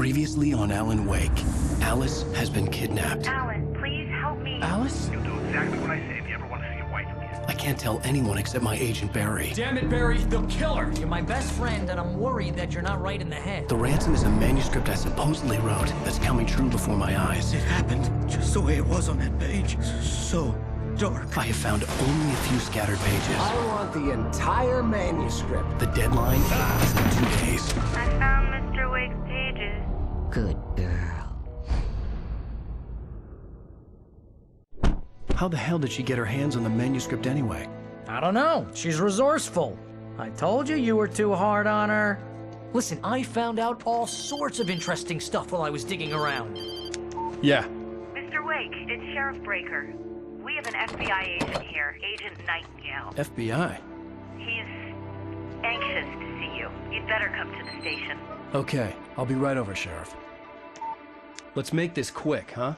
Previously on Alan Wake, Alice has been kidnapped. Alan, please help me. Alice? You'll do exactly what I say if you ever want to see your wife again. I can't tell anyone except my agent Barry. Damn it, Barry, they'll kill her! You're my best friend, and I'm worried that you're not right in the head. The ransom is a manuscript I supposedly wrote that's coming true before my eyes. It happened just the way it was on that page. So dark. I have found only a few scattered pages. I want the entire manuscript. The deadline is in 2 days. I found Mr. Wake's pages. Good girl. How the hell did she get her hands on the manuscript anyway? I don't know. She's resourceful. I told you you were too hard on her. Listen, I found out all sorts of interesting stuff while I was digging around. Yeah. Mr. Wake, it's Sheriff Breaker. We have an FBI agent here, Agent Nightingale. FBI? He's anxious to see you. You'd better come to the station. Okay, I'll be right over, Sheriff. Let's make this quick, huh?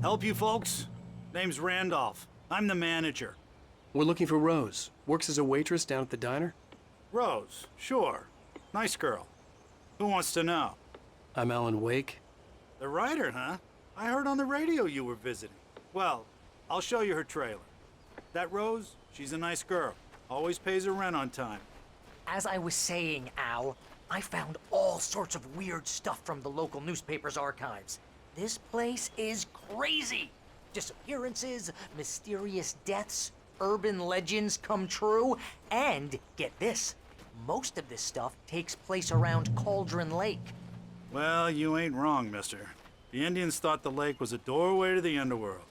Help you folks? Name's Randolph. I'm the manager. We're looking for Rose. Works as a waitress down at the diner. Rose, sure. Nice girl. Who wants to know? I'm Alan Wake. The writer, huh? I heard on the radio you were visiting. Well, I'll show you her trailer. That Rose, she's a nice girl. Always pays her rent on time. As I was saying, Al, I found all sorts of weird stuff from the local newspaper's archives. This place is crazy. Disappearances, mysterious deaths, urban legends come true, and get this, most of this stuff takes place around Cauldron Lake. Well, you ain't wrong, mister. The Indians thought the lake was a doorway to the underworld.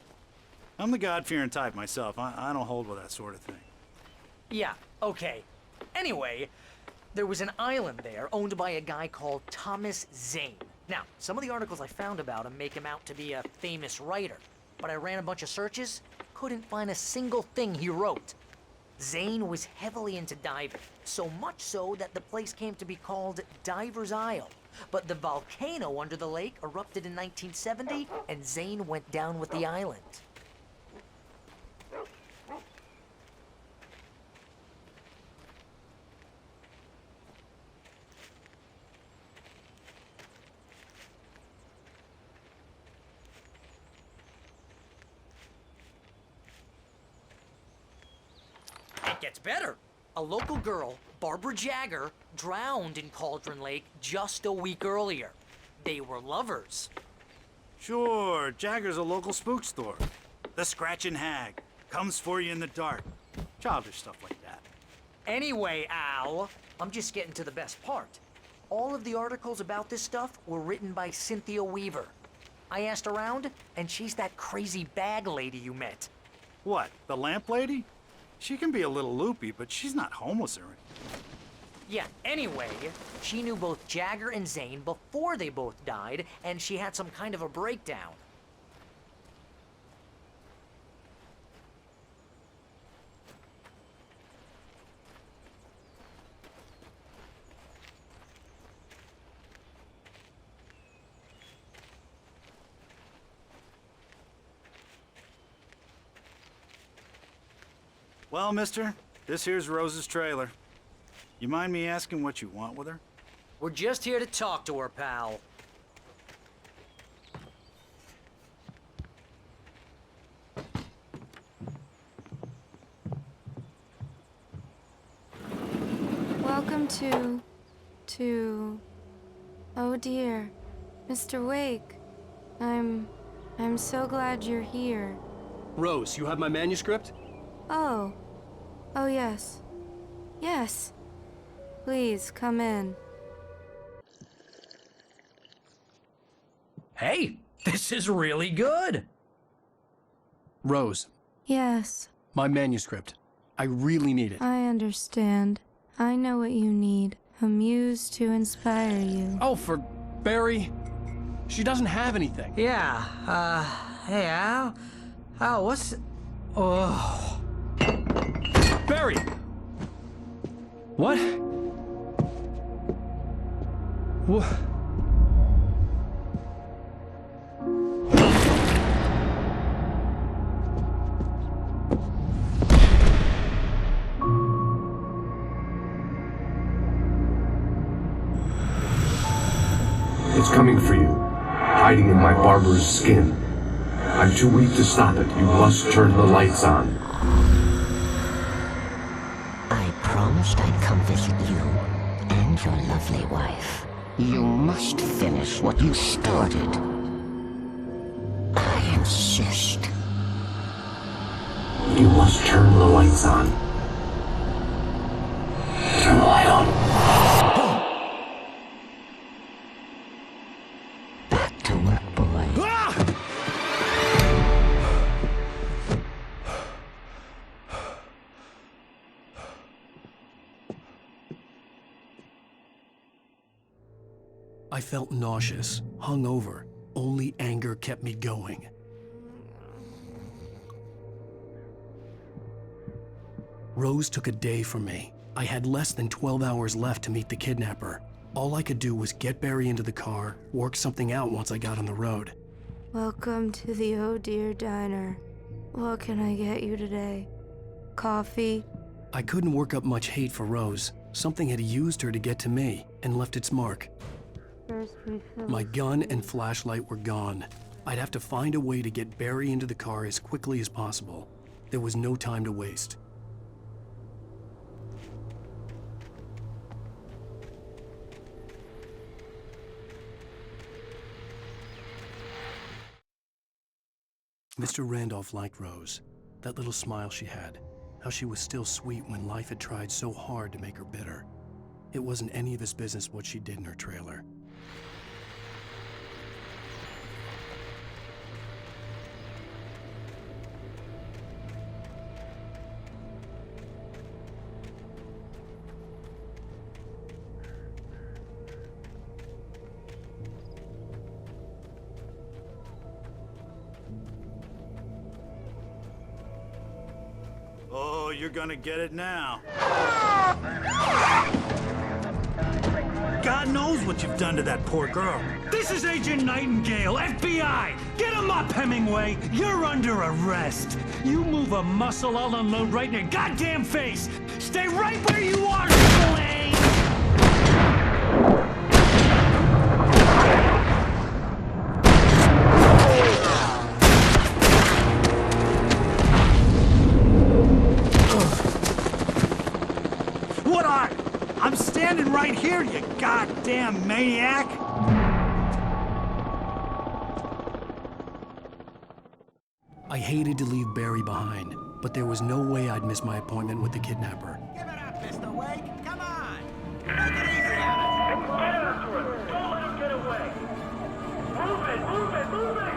I'm the God-fearing type myself. I don't hold with that sort of thing. Yeah, okay. Anyway, there was an island there owned by a guy called Thomas Zane. Now, some of the articles I found about him make him out to be a famous writer, but I ran a bunch of searches, couldn't find a single thing he wrote. Zane was heavily into diving, so much so that the place came to be called Diver's Isle. But the volcano under the lake erupted in 1970, and Zane went down with the island. It gets better. A local girl, Barbara Jagger, drowned in Cauldron Lake just a week earlier. They were lovers. Sure, Jagger's a local spook store. The Scratchin' Hag. Comes for you in the dark. Childish stuff like that. Anyway, Al, I'm just getting to the best part. All of the articles about this stuff were written by Cynthia Weaver. I asked around, and she's that crazy bag lady you met. What, the lamp lady? She can be a little loopy, but she's not homeless or anything. Yeah, anyway, she knew both Jagger and Zane before they both died, and she had some kind of a breakdown. Well, mister, this here's Rose's trailer. You mind me asking what you want with her? We're just here to talk to her, pal. Welcome to... Oh dear, Mr. Wake. I'm so glad you're here. Rose, you have my manuscript? Oh. Oh yes. Yes. Please, come in. Hey, this is really good. Rose, Yes, my manuscript. I really need it. I understand. I know what you need. A muse to inspire you. Oh, for Barry. She doesn't have anything. Yeah, hey, Al? Al, what's... Oh... Barry! What? What? It's coming for you, hiding in my barber's skin. I'm too weak to stop it. You must turn the lights on. I promised I'd come visit you and your lovely wife. You must finish what you started. I insist. You must turn the lights on. Turn the light on. Back to work, boy. I felt nauseous, hungover. Only anger kept me going. Rose took a day from me. I had less than 12 hours left to meet the kidnapper. All I could do was get Barry into the car, work something out once I got on the road. Welcome to the Oh Dear Diner. What can I get you today? Coffee? I couldn't work up much hate for Rose. Something had used her to get to me and left its mark. First refill. My gun and flashlight were gone. I'd have to find a way to get Barry into the car as quickly as possible. There was no time to waste. Mr. Randolph liked Rose. That little smile she had. How she was still sweet when life had tried so hard to make her bitter. It wasn't any of his business what she did in her trailer. Oh, you're gonna get it now. God knows what you've done to that poor girl. This is Agent Nightingale, FBI! Get him up, Hemingway! You're under arrest! You move a muscle, I'll unload right in your goddamn face! Stay right where you are, Triple A! What are? I'm standing right here, you goddamn maniac! I hated to leave Barry behind, but there was no way I'd miss my appointment with the kidnapper. Give it up, Mr. Wake. Come on. Make it easy on us. Get after him. Don't let him get away. Move it, move it, move it!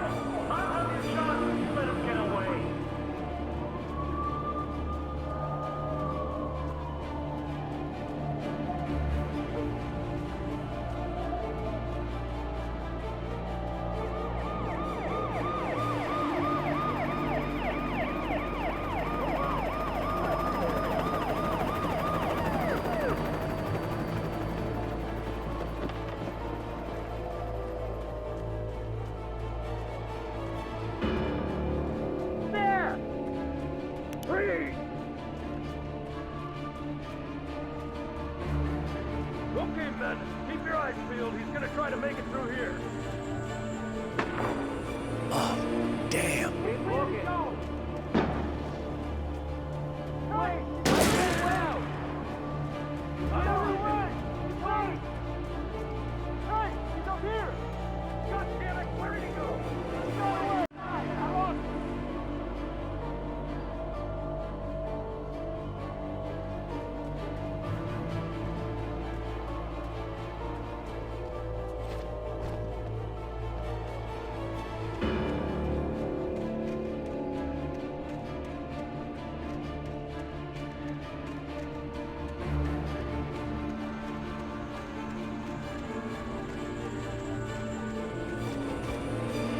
I'll have you shot if you let him get away. There! Freeze! Okay, men. Keep your eyes peeled. He's gonna try to make it through here. Oh, damn. Keep looking. Wait! Wow! Wait! Hey! He's up here! God damn it! Where did he go? He got away! I lost him!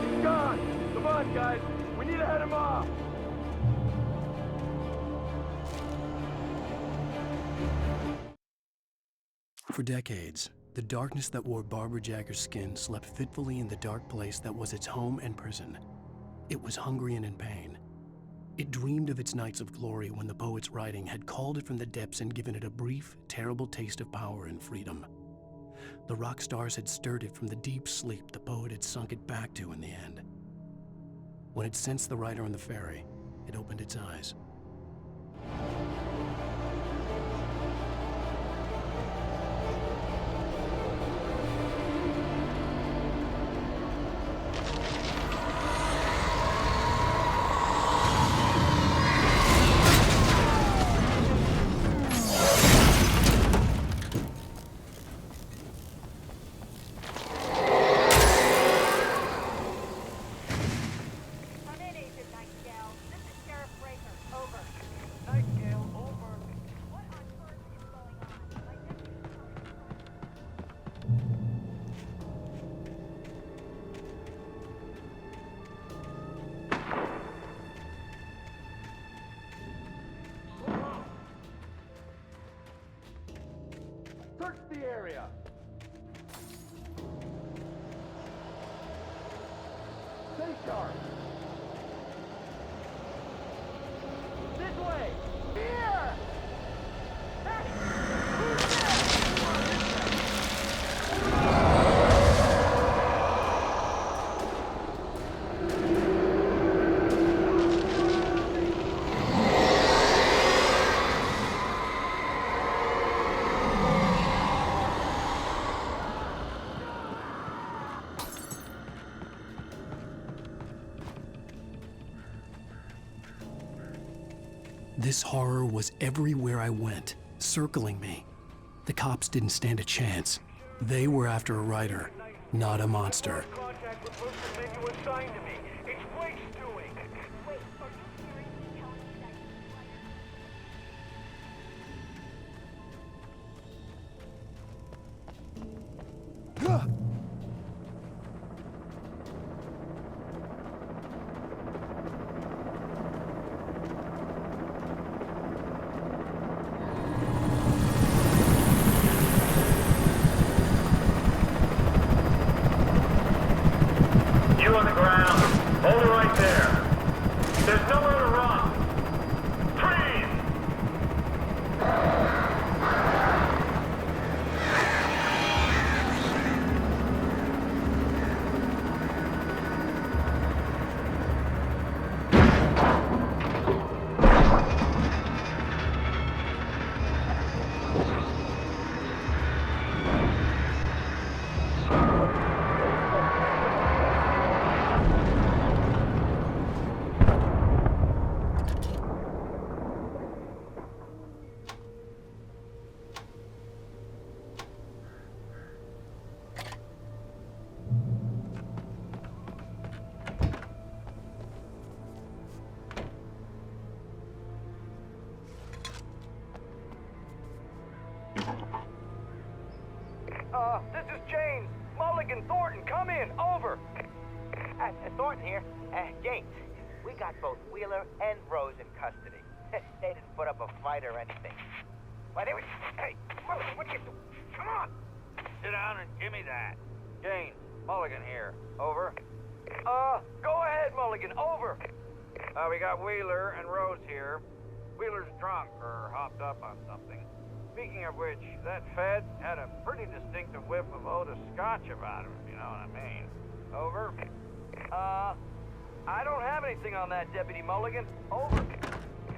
He's gone! Come on, guys! We need to head him off! For decades, the darkness that wore Barbara Jagger's skin slept fitfully in the dark place that was its home and prison. It was hungry and in pain. It dreamed of its nights of glory when the poet's writing had called it from the depths and given it a brief, terrible taste of power and freedom. The rock stars had stirred it from the deep sleep the poet had sunk it back to in the end. When it sensed the writer on the ferry, it opened its eyes. Come in, Agent Nightingale. This is Sheriff Breaker. Over. Nightingale, over. What on earth is going on? My deputy's coming. Search the area. Stay sharp. This way. Here. Hey, who's This horror was everywhere I went, circling me. The cops didn't stand a chance. They were after a writer, not a monster. Contact with Lieutenant you assigned to me. It's Blake's doing. Wait, are you seriously telling me that he's a writer? You on the ground. Hold it right there. There's nowhere to run. Freeze! This is James. Mulligan, Thornton, come in. Over. Thornton here. James, we got both Wheeler and Rose in custody. They didn't put up a fight or anything. Why, they were... Hey, Mulligan, what are you doing? Come on. Sit down and give me that. James, Mulligan here. Over. Go ahead, Mulligan. Over. We got Wheeler and Rose here. Wheeler's drunk or hopped up on something. Speaking of which, that Fed had a pretty distinctive whiff of Otis Scotch about him, if you know what I mean. Over. I don't have anything on that, Deputy Mulligan. Over.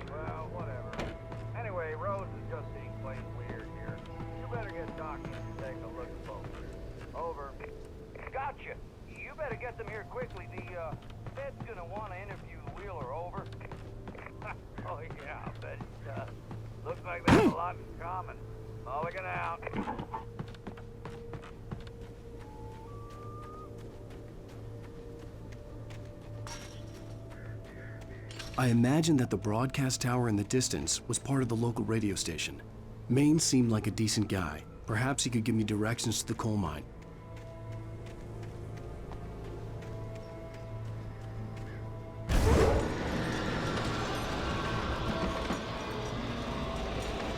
Well, whatever. Anyway, Rose is just being plain weird here. You better get Doc in to take a look closer. Over. Gotcha. You better get them here quickly. The Fed's gonna want to interview Wheeler. Over. Oh yeah, I bet it does. Looks like they have a lot in common. Mulligan out. I imagined that the broadcast tower in the distance was part of the local radio station. Maine seemed like a decent guy. Perhaps he could give me directions to the coal mine.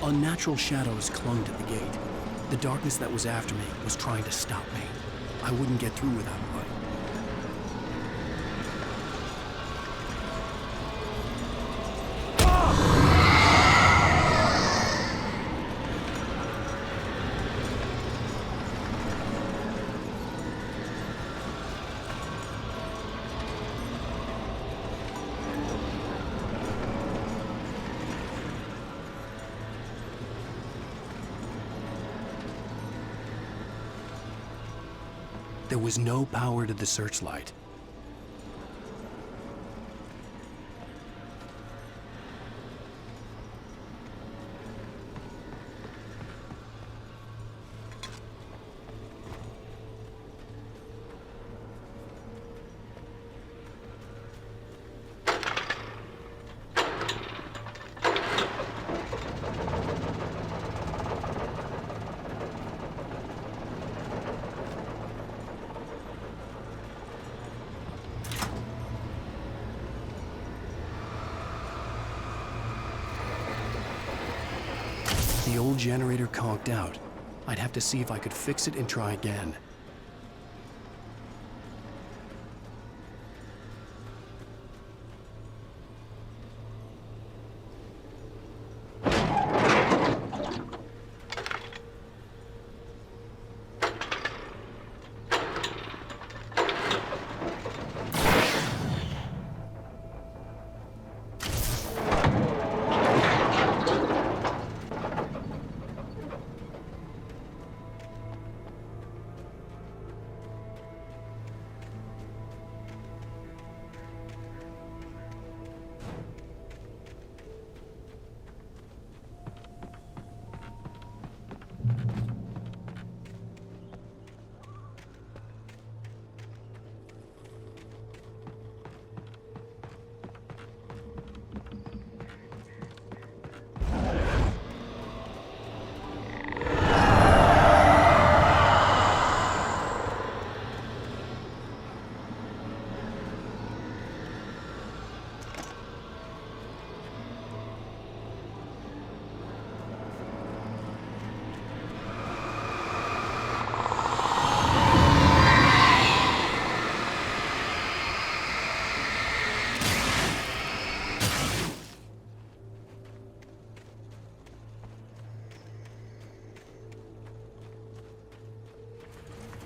Unnatural shadows clung to the gate. The darkness that was after me was trying to stop me. I wouldn't get through without a light. There was no power to the searchlight. The old generator conked out. I'd have to see if I could fix it and try again.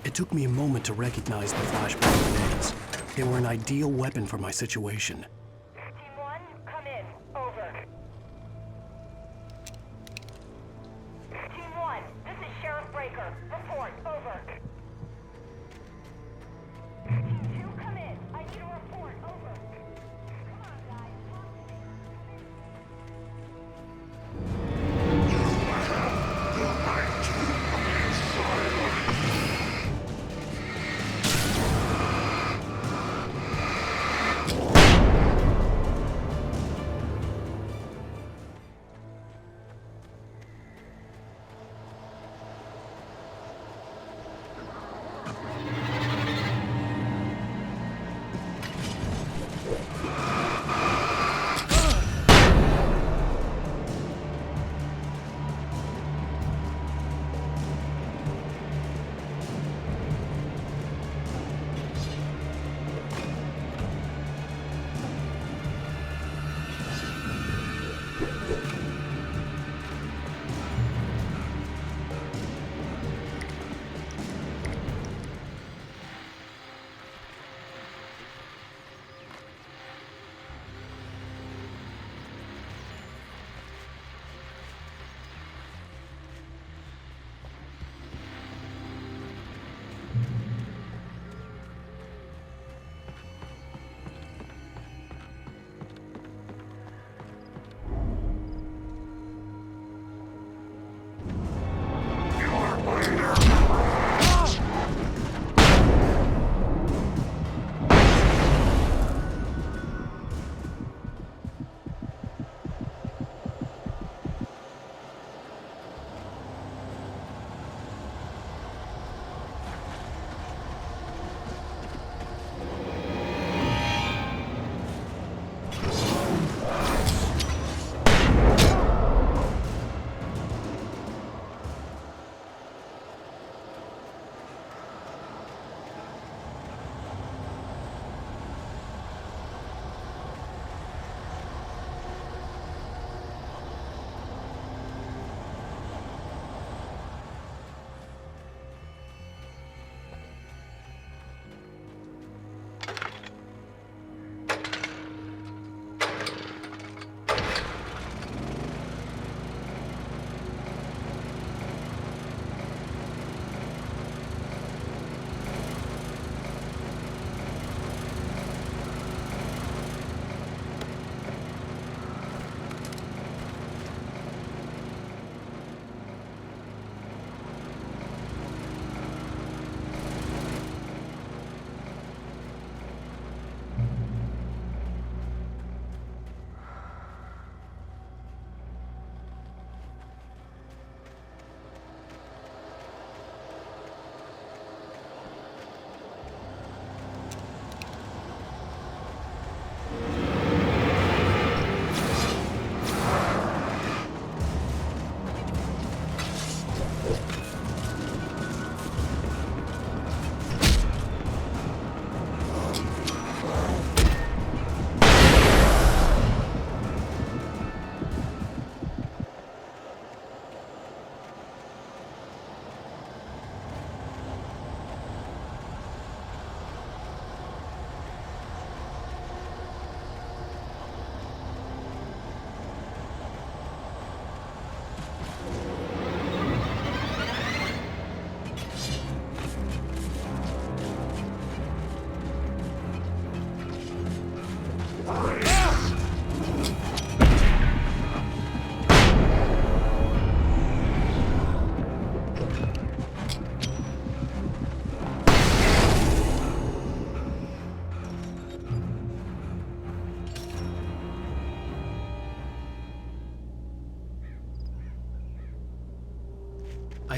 It took me a moment to recognize the flashbang grenades. They were an ideal weapon for my situation. Team 1, come in. Over. Team 1, this is Sheriff Breaker. Report. Over. Team 2, come in. I need a report. Over. Come on, guys. Talk to me.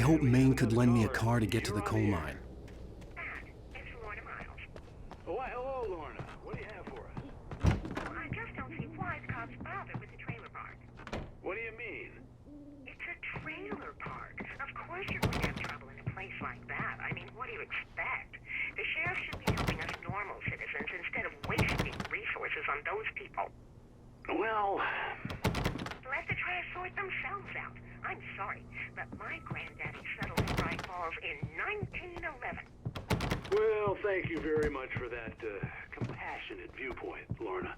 hoped Maine could lend me a car to get to the coal mine. It's Lorna Miles. Oh, why, hello, Lorna. What do you have for us? Well, I just don't see why the cops bother with the trailer park. What do you mean? It's a trailer park. Of course you're going to have trouble in a place like that. I mean, what do you expect? The sheriff should be helping us normal citizens instead of wasting resources on those people. Well, Let the trash sort themselves out. I'm sorry, but my granddaddy settled in Bright Falls in 1911. well, thank you very much for that compassionate viewpoint, Lorna.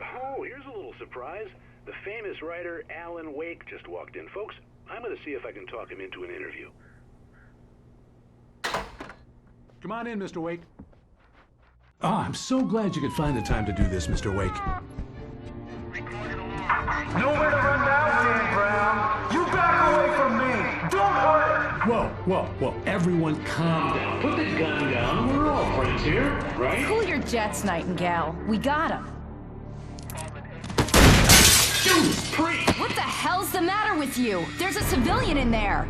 Oh, here's a little surprise. The famous writer Alan Wake just walked in. Folks, I'm going to see if I can talk him into an interview. Come on in, Mr. Wake. Oh, I'm so glad you could find the time to do this, Mr. Wake. Nowhere to run now, Dan Brown. You back away from me. Don't hurt. Whoa. Everyone calm down. Put the gun down. We're all friends here, right? Cool your jets, Nightingale. We got him. Judas Priest! What the hell's the matter with you? There's a civilian in there.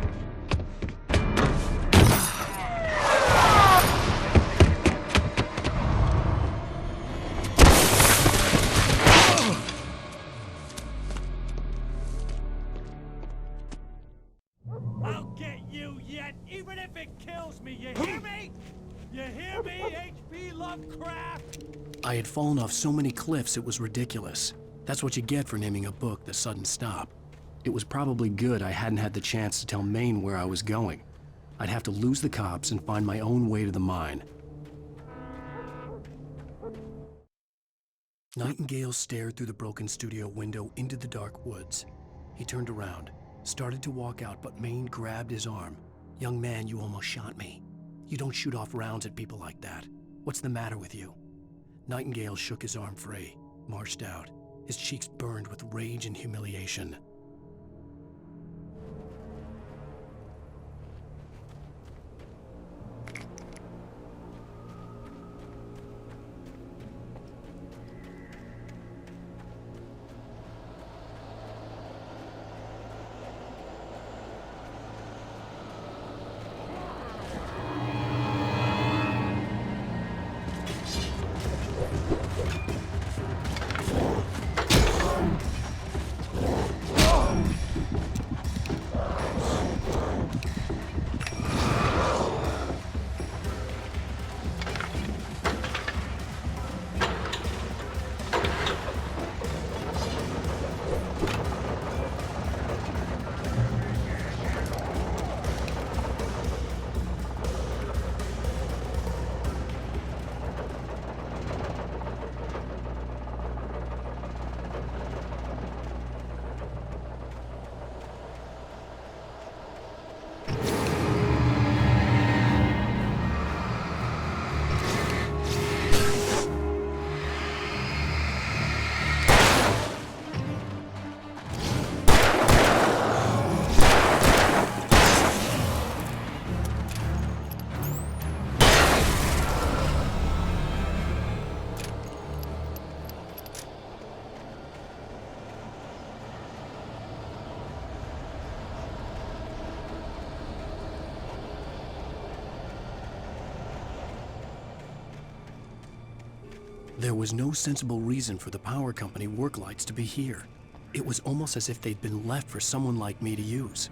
I'll get you yet, even if it kills me. You hear me? You hear me, H.P. Lovecraft? I had fallen off so many cliffs it was ridiculous. That's what you get for naming a book The Sudden Stop. It was probably good I hadn't had the chance to tell Maine where I was going. I'd have to lose the cops and find my own way to the mine. Nightingale stared through the broken studio window into the dark woods. He turned around, started to walk out, but Maine grabbed his arm. "Young man, you almost shot me. You don't shoot off rounds at people like that. What's the matter with you?" Nightingale shook his arm free, marched out. His cheeks burned with rage and humiliation. There was no sensible reason for the power company work lights to be here. It was almost as if they'd been left for someone like me to use.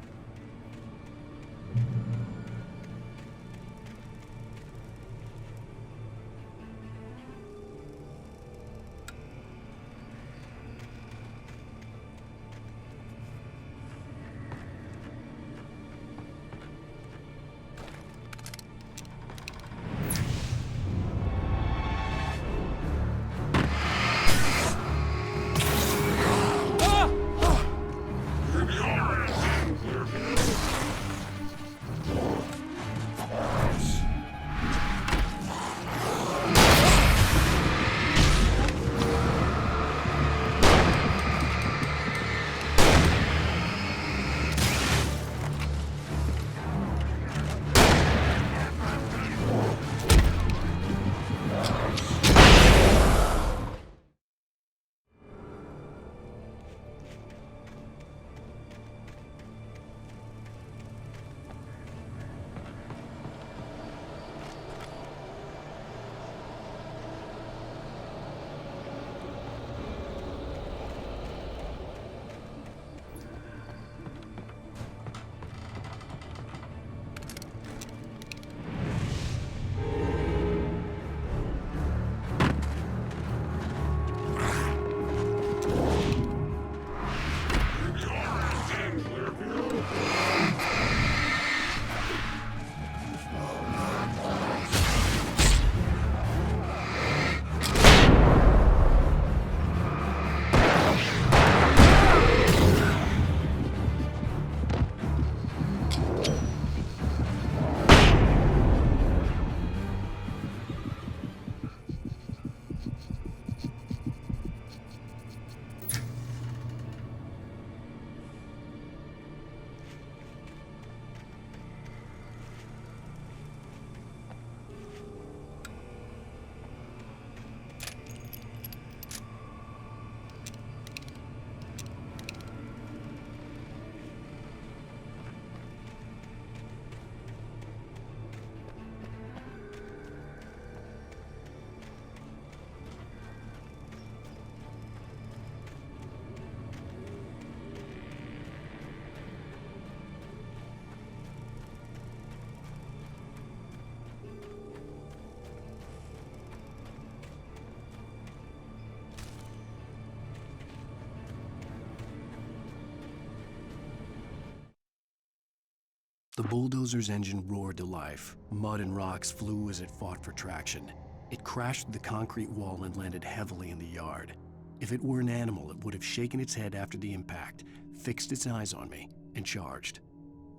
The bulldozer's engine roared to life. Mud and rocks flew as it fought for traction. It crashed through the concrete wall and landed heavily in the yard. If it were an animal, it would have shaken its head after the impact, fixed its eyes on me, and charged.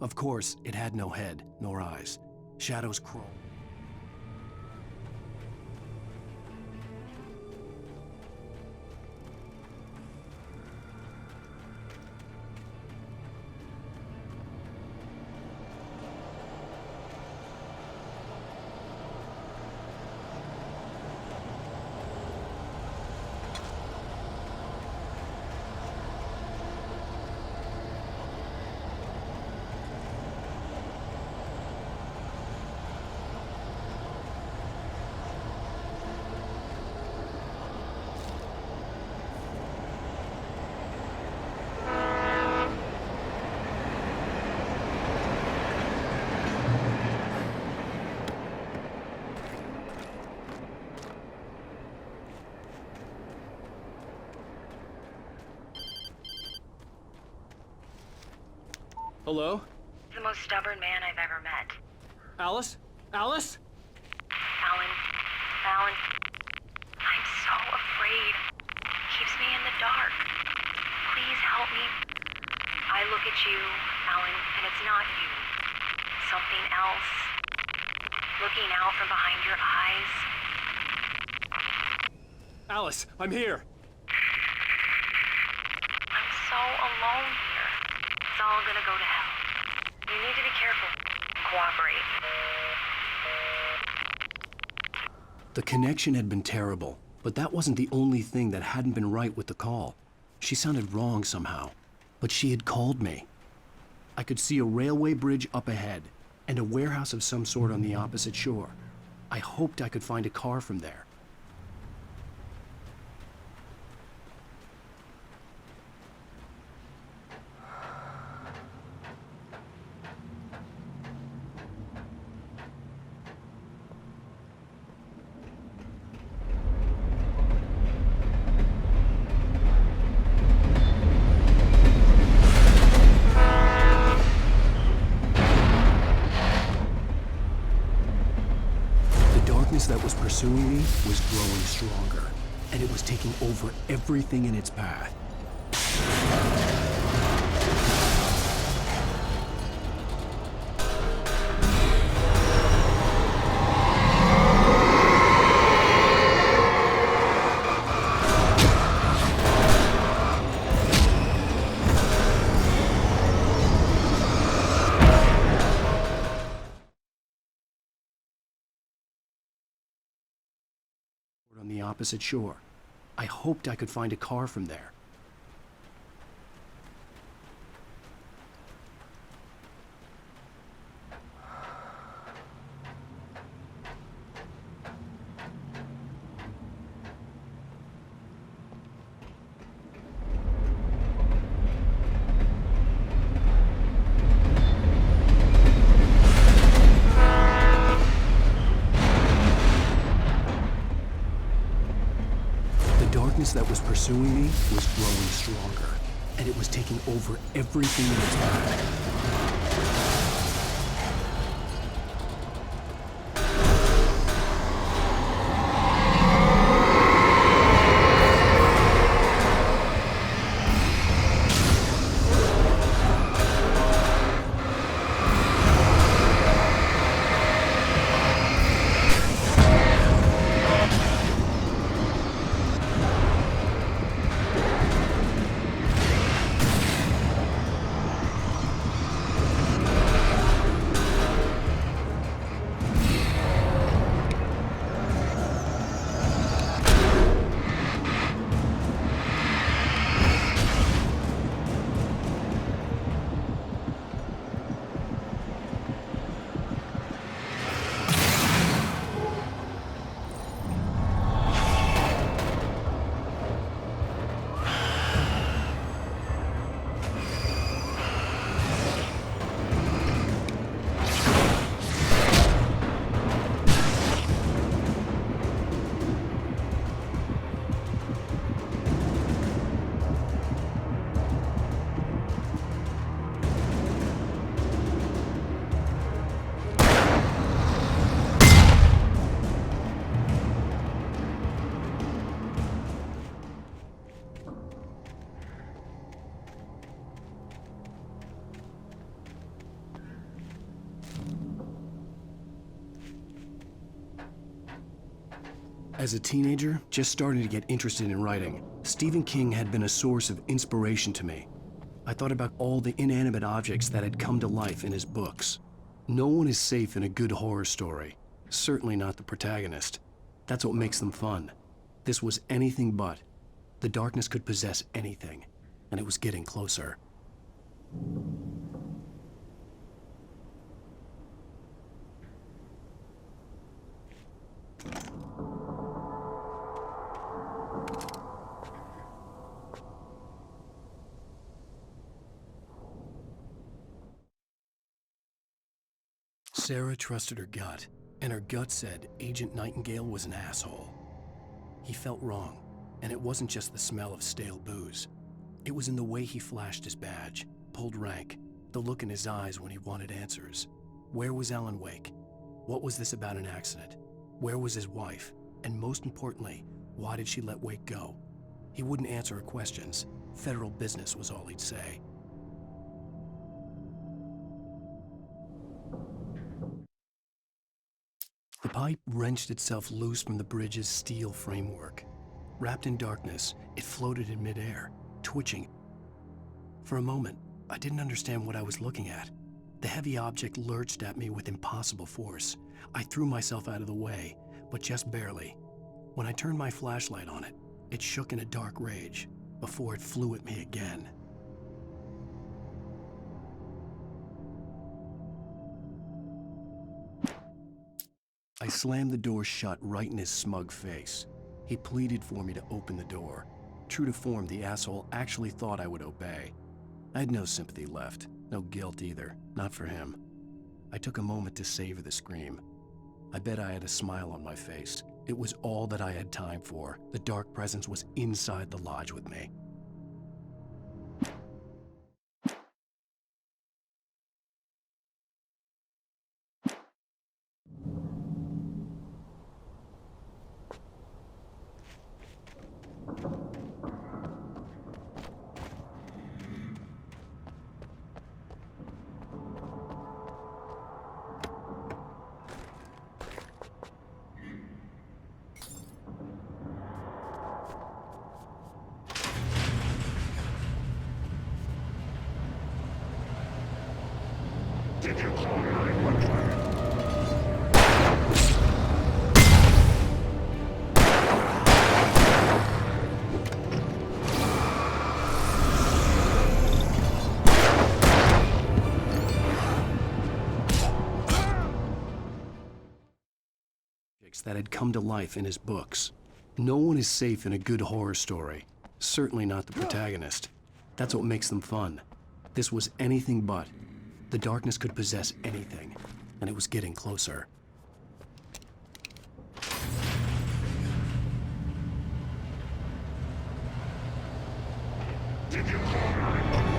Of course, it had no head, nor eyes. Shadows crawled. Hello? The most stubborn man I've ever met. Alice? Alice? Alan. Alan. I'm so afraid. Keeps me in the dark. Please help me. I look at you, Alan, and it's not you. Something else. Looking out from behind your eyes. Alice, I'm here. I'm so alone here. It's all gonna go to hell. You need to be careful. Cooperate. The connection had been terrible, but that wasn't the only thing that hadn't been right with the call. She sounded wrong somehow, but she had called me. I could see a railway bridge up ahead, and a warehouse of some sort on the opposite shore. I hoped I could find a car from there. That was pursuing me was growing stronger, and it was taking over everything in its path. On the opposite shore. I hoped I could find a car from there. The darkness that was pursuing me was growing stronger, and it was taking over everything in its path. As a teenager, just starting to get interested in writing, Stephen King had been a source of inspiration to me. I thought about all the inanimate objects that had come to life in his books. No one is safe in a good horror story, certainly not the protagonist. That's what makes them fun. This was anything but. The darkness could possess anything, and it was getting closer. Sarah trusted her gut, and her gut said Agent Nightingale was an asshole. He felt wrong, and it wasn't just the smell of stale booze. It was in the way he flashed his badge, pulled rank, the look in his eyes when he wanted answers. Where was Alan Wake? What was this about an accident? Where was his wife? And most importantly, why did she let Wake go? He wouldn't answer her questions. Federal business was all he'd say. The pipe wrenched itself loose from the bridge's steel framework. Wrapped in darkness, it floated in midair, twitching. For a moment, I didn't understand what I was looking at. The heavy object lurched at me with impossible force. I threw myself out of the way, but just barely. When I turned my flashlight on it, it shook in a dark rage before it flew at me again. I slammed the door shut right in his smug face. He pleaded for me to open the door. True to form, the asshole actually thought I would obey. I had no sympathy left, no guilt either, not for him. I took a moment to savor the scream. I bet I had a smile on my face. It was all that I had time for. The dark presence was inside the lodge with me. Did you call 911? That had come to life in his books. No one is safe in a good horror story, certainly not the protagonist. That's what makes them fun. This was anything but. The darkness could possess anything, and it was getting closer. Did you call 911?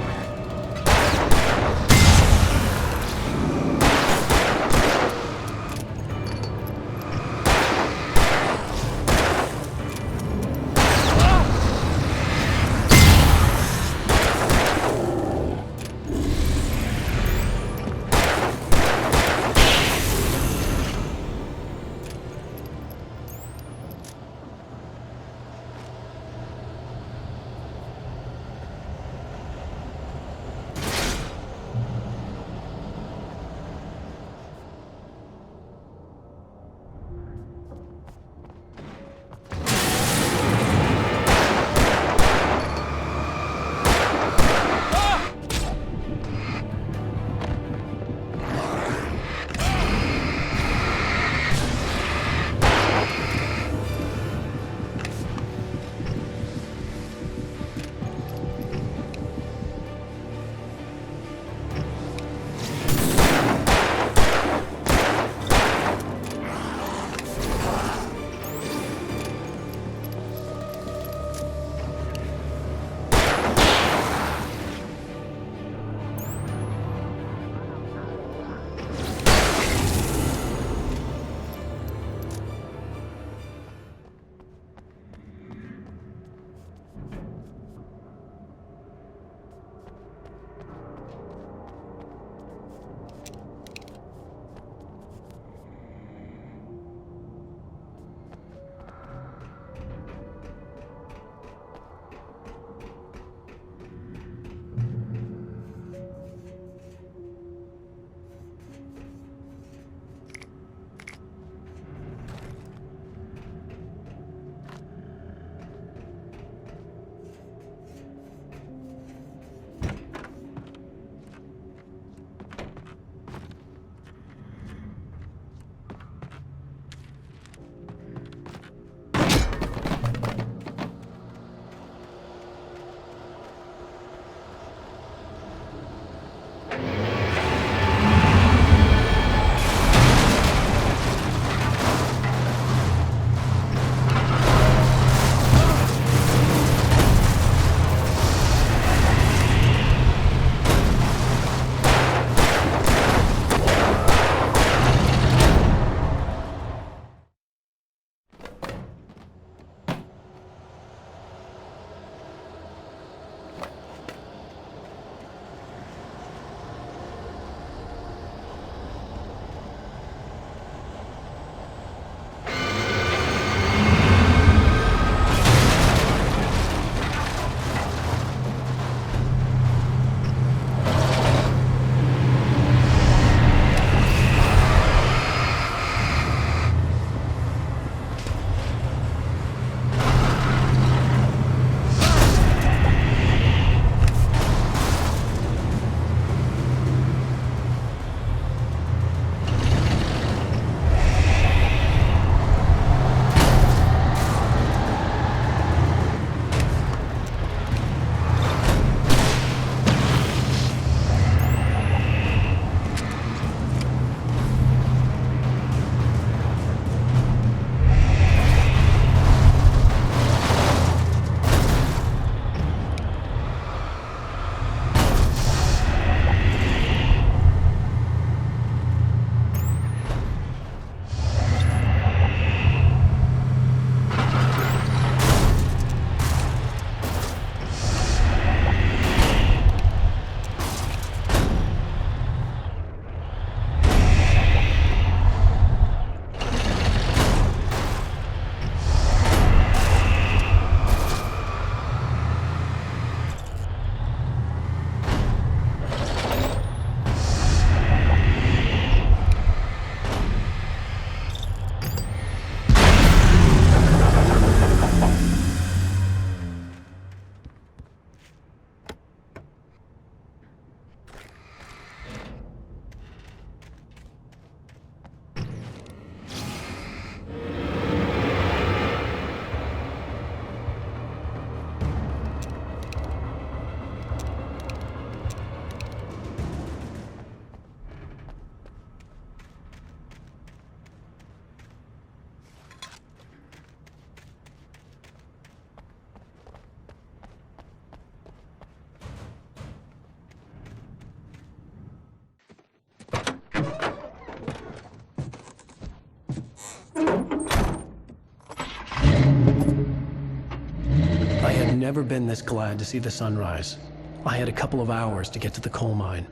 never been this glad to see the sunrise. I had a couple of hours to get to the coal mine.